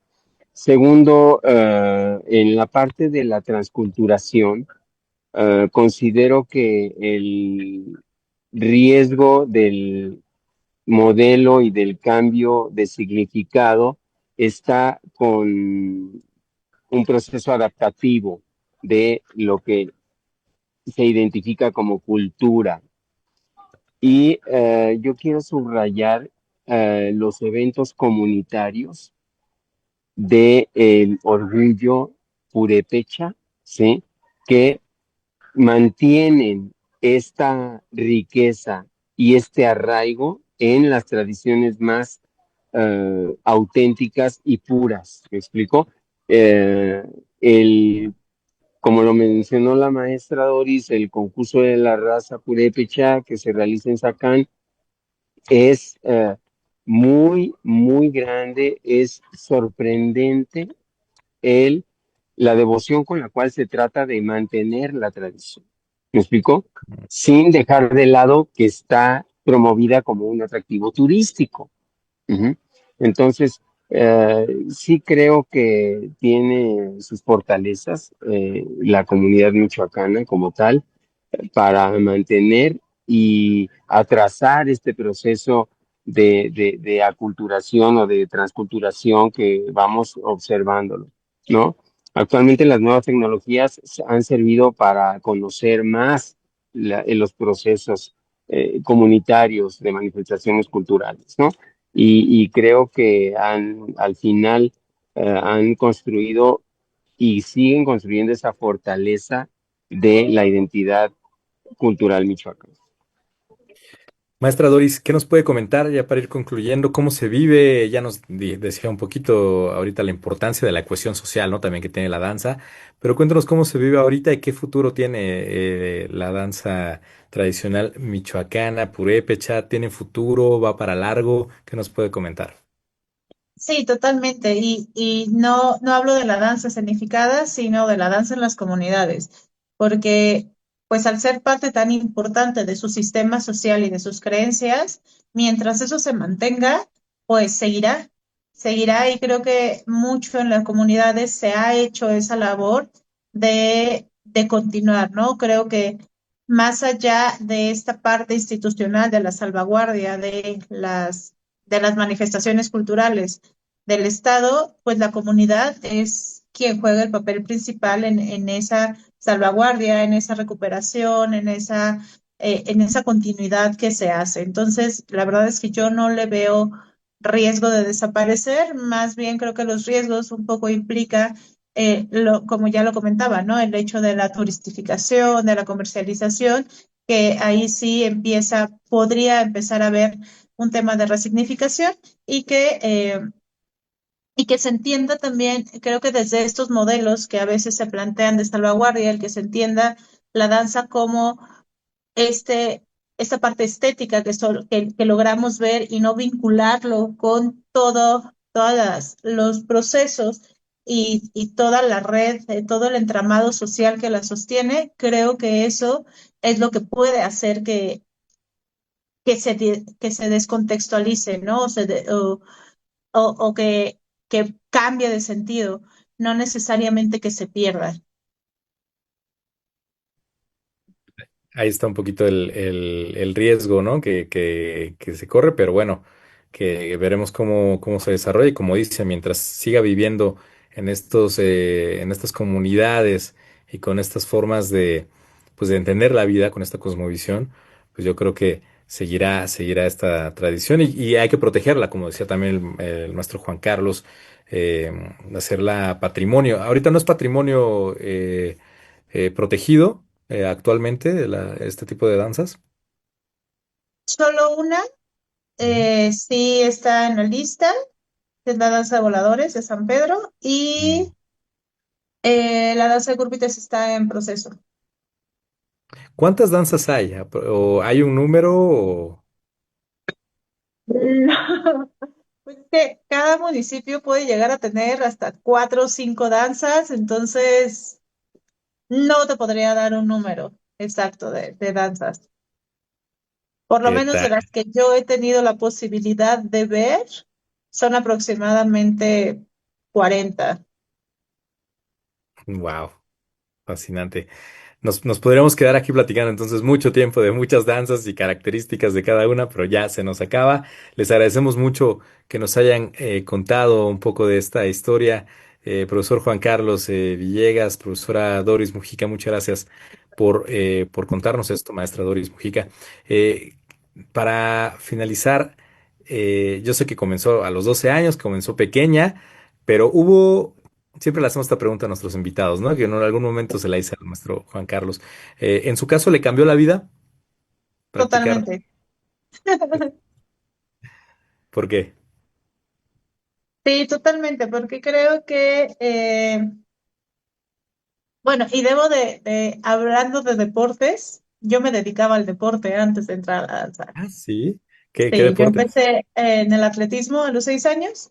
Segundo, en la parte de la transculturación, considero que el riesgo del modelo y del cambio de significado está con un proceso adaptativo de lo que se identifica como cultura. Y yo quiero subrayar los eventos comunitarios del orgullo purépecha, ¿sí? Que mantienen esta riqueza y este arraigo en las tradiciones más auténticas y puras. ¿Me explico? Eh, el, como lo mencionó la maestra Doris, el concurso de la raza purépecha que se realiza en Sacán es muy, muy grande, es sorprendente el, la devoción con la cual se trata de mantener la tradición. ¿Me explico? Sin dejar de lado que está promovida como un atractivo turístico. Ujú. Entonces, sí creo que tiene sus fortalezas la comunidad michoacana como tal para mantener y atrasar este proceso de aculturación o de transculturación que vamos observándolo, ¿no? Actualmente las nuevas tecnologías han servido para conocer más los procesos comunitarios de manifestaciones culturales, ¿no? Y creo que al final han construido y siguen construyendo esa fortaleza de la identidad cultural michoacana. Maestra Doris, ¿qué nos puede comentar ya para ir concluyendo? ¿Cómo se vive? Ya nos decía un poquito ahorita la importancia de la cohesión social, ¿no? También que tiene la danza, pero cuéntanos cómo se vive ahorita y qué futuro tiene la danza tradicional michoacana, purépecha. ¿Tiene futuro? ¿Va para largo? ¿Qué nos puede comentar? Sí, totalmente. Y no, no hablo de la danza escenificada, sino de la danza en las comunidades, porque pues al ser parte tan importante de su sistema social y de sus creencias, mientras eso se mantenga, pues seguirá, seguirá y creo que mucho en las comunidades se ha hecho esa labor de continuar, ¿no? Creo que más allá de esta parte institucional de la salvaguardia de las manifestaciones culturales, del Estado, pues la comunidad es quien juega el papel principal en esa salvaguardia, en esa recuperación, en esa continuidad que se hace. Entonces, la verdad es que yo no le veo riesgo de desaparecer, más bien creo que los riesgos un poco implica, como ya lo comentaba, ¿no? El hecho de la turistificación, de la comercialización, que ahí sí podría empezar a haber un tema de resignificación y que se entienda también, creo que desde estos modelos que a veces se plantean de salvaguardia, el que se entienda la danza como este, esta parte estética que logramos ver y no vincularlo con todos los procesos y toda la red, todo el entramado social que la sostiene, creo que eso es lo que puede hacer que se descontextualice, ¿no? O que cambie de sentido, no necesariamente que se pierda. Ahí está un poquito el riesgo, ¿no? Que se corre, pero bueno, que veremos cómo se desarrolla y como dice, mientras siga viviendo en estas comunidades y con estas formas pues de entender la vida, con esta cosmovisión, pues yo creo que seguirá esta tradición y hay que protegerla, como decía también el maestro Juan Carlos, eh, hacerla patrimonio. Ahorita no es patrimonio protegido actualmente este tipo de danzas. Solo una, Ujú. sí está en la lista, que es la danza de voladores de San Pedro, Mm. y la danza de curvitas está en proceso. ¿Cuántas danzas hay? ¿O hay un número? No, pues es que cada municipio puede llegar a tener hasta 4 o 5 danzas, entonces no te podría dar un número exacto de danzas. Por lo ¿Qué menos de tal? las que yo he tenido la posibilidad de ver, son aproximadamente 40. Wow, fascinante. Nos podríamos quedar aquí platicando entonces mucho tiempo de muchas danzas y características de cada una, pero ya se nos acaba. Les agradecemos mucho que nos hayan contado un poco de esta historia. Profesor Juan Carlos Villegas, profesora Doris Mujica, muchas gracias por contarnos esto, maestra Doris Mujica. Eh, para finalizar, yo sé que comenzó a los 12 años, comenzó pequeña, pero siempre le hacemos esta pregunta a nuestros invitados, ¿no? Que en algún momento se la hice al maestro Juan Carlos. En su caso, ¿le cambió la vida practicar? Totalmente. ¿Por qué? Sí, totalmente, porque creo que, bueno, y hablando de deportes, yo me dedicaba al deporte antes de entrar a la danza. Ah, sí. ¿Qué Sí, yo deportes? empecé en el atletismo a los 6 años.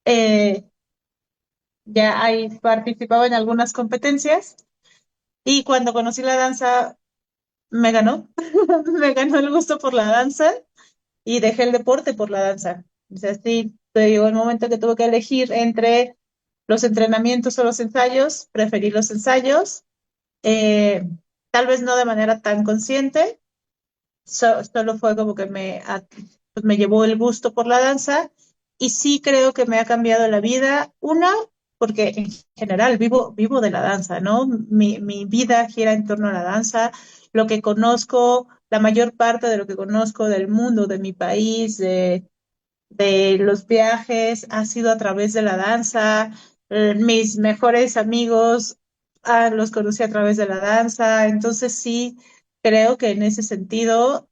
eh, ya ahí participaba en algunas competencias y cuando conocí la danza me ganó, me ganó el gusto por la danza y dejé el deporte por la danza. O sea, sí, llegó el momento que tuve que elegir entre los entrenamientos o los ensayos, preferí los ensayos, eh, tal vez no de manera tan consciente, solo fue como que pues me llevó el gusto por la danza y sí creo que me ha cambiado la vida. Una, porque en general vivo de la danza, ¿no? Mi vida gira en torno a la danza. Lo que conozco, la mayor parte de lo que conozco del mundo, de mi país, de los viajes, ha sido a través de la danza. Mis mejores amigos los conocí a través de la danza. Entonces sí, creo que en ese sentido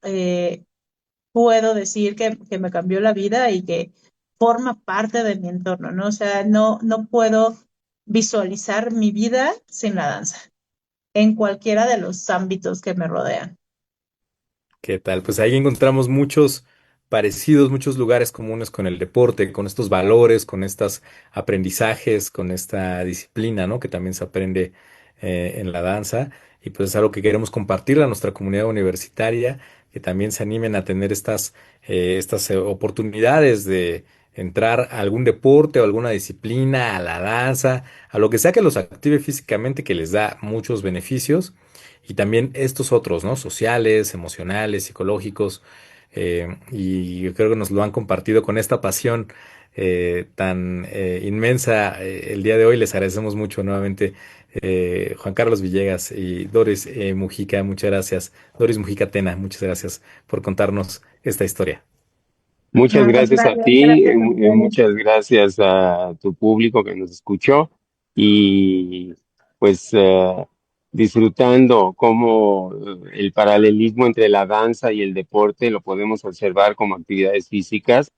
puedo decir que me cambió la vida y que forma parte de mi entorno, ¿no? O sea, no puedo visualizar mi vida sin la danza, en cualquiera de los ámbitos que me rodean. ¿Qué tal? Pues ahí encontramos muchos parecidos, muchos lugares comunes con el deporte, con estos valores, con estos aprendizajes, con esta disciplina, ¿no? Que también se aprende en la danza. Y pues es algo que queremos compartir a nuestra comunidad universitaria, que también se animen a tener estas oportunidades de entrar a algún deporte o alguna disciplina, a la danza, a lo que sea que los active físicamente, que les da muchos beneficios y también estos otros, ¿no? Sociales, emocionales, psicológicos, y yo creo que nos lo han compartido con esta pasión tan inmensa el día de hoy. Les agradecemos mucho nuevamente, Juan Carlos Villegas y Doris Mujica, muchas gracias. Doris Mujica Tena, muchas gracias por contarnos esta historia. No, Muchas al gracias a contrario, ti, gracias a ustedes. muchas gracias a tu público que nos escuchó y pues disfrutando cómo el paralelismo entre la danza y el deporte lo podemos observar como actividades físicas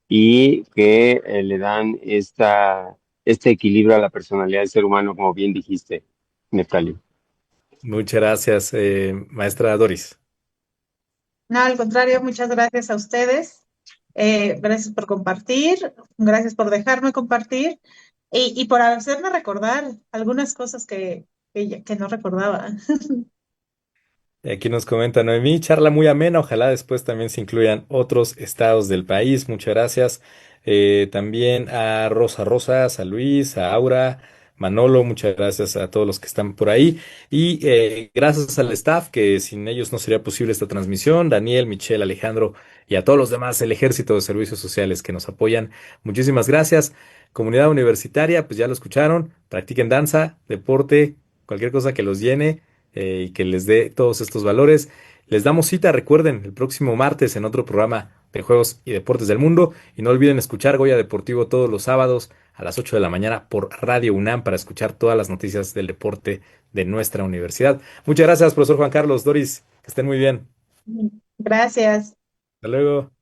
y que le dan este equilibrio a la personalidad del ser humano, como bien dijiste, Neftalí. Muchas gracias, maestra Doris. No, al contrario, muchas gracias a ustedes. Gracias por compartir, gracias por dejarme compartir y por hacerme recordar algunas cosas que no recordaba. Y aquí nos comenta Noemí, charla muy amena, ojalá después también se incluyan otros estados del país, muchas gracias. También a Rosa Rosas, a Luis, a Aura, Manolo, muchas gracias a todos los que están por ahí. Y gracias al staff, que sin ellos no sería posible esta transmisión, Daniel, Michelle, Alejandro y a todos los demás, el Ejército de Servicios Sociales que nos apoyan. Muchísimas gracias. Comunidad universitaria, pues ya lo escucharon, practiquen danza, deporte, cualquier cosa que los llene. y que les dé todos estos valores. Les damos cita, recuerden, el próximo martes en otro programa de juegos y deportes del mundo. Y no olviden escuchar Goya Deportivo todos los sábados a las 8 de la mañana por Radio UNAM para escuchar todas las noticias del deporte de nuestra universidad. Muchas gracias, profesor Juan Carlos, Doris, que estén muy bien. Gracias. Hasta luego.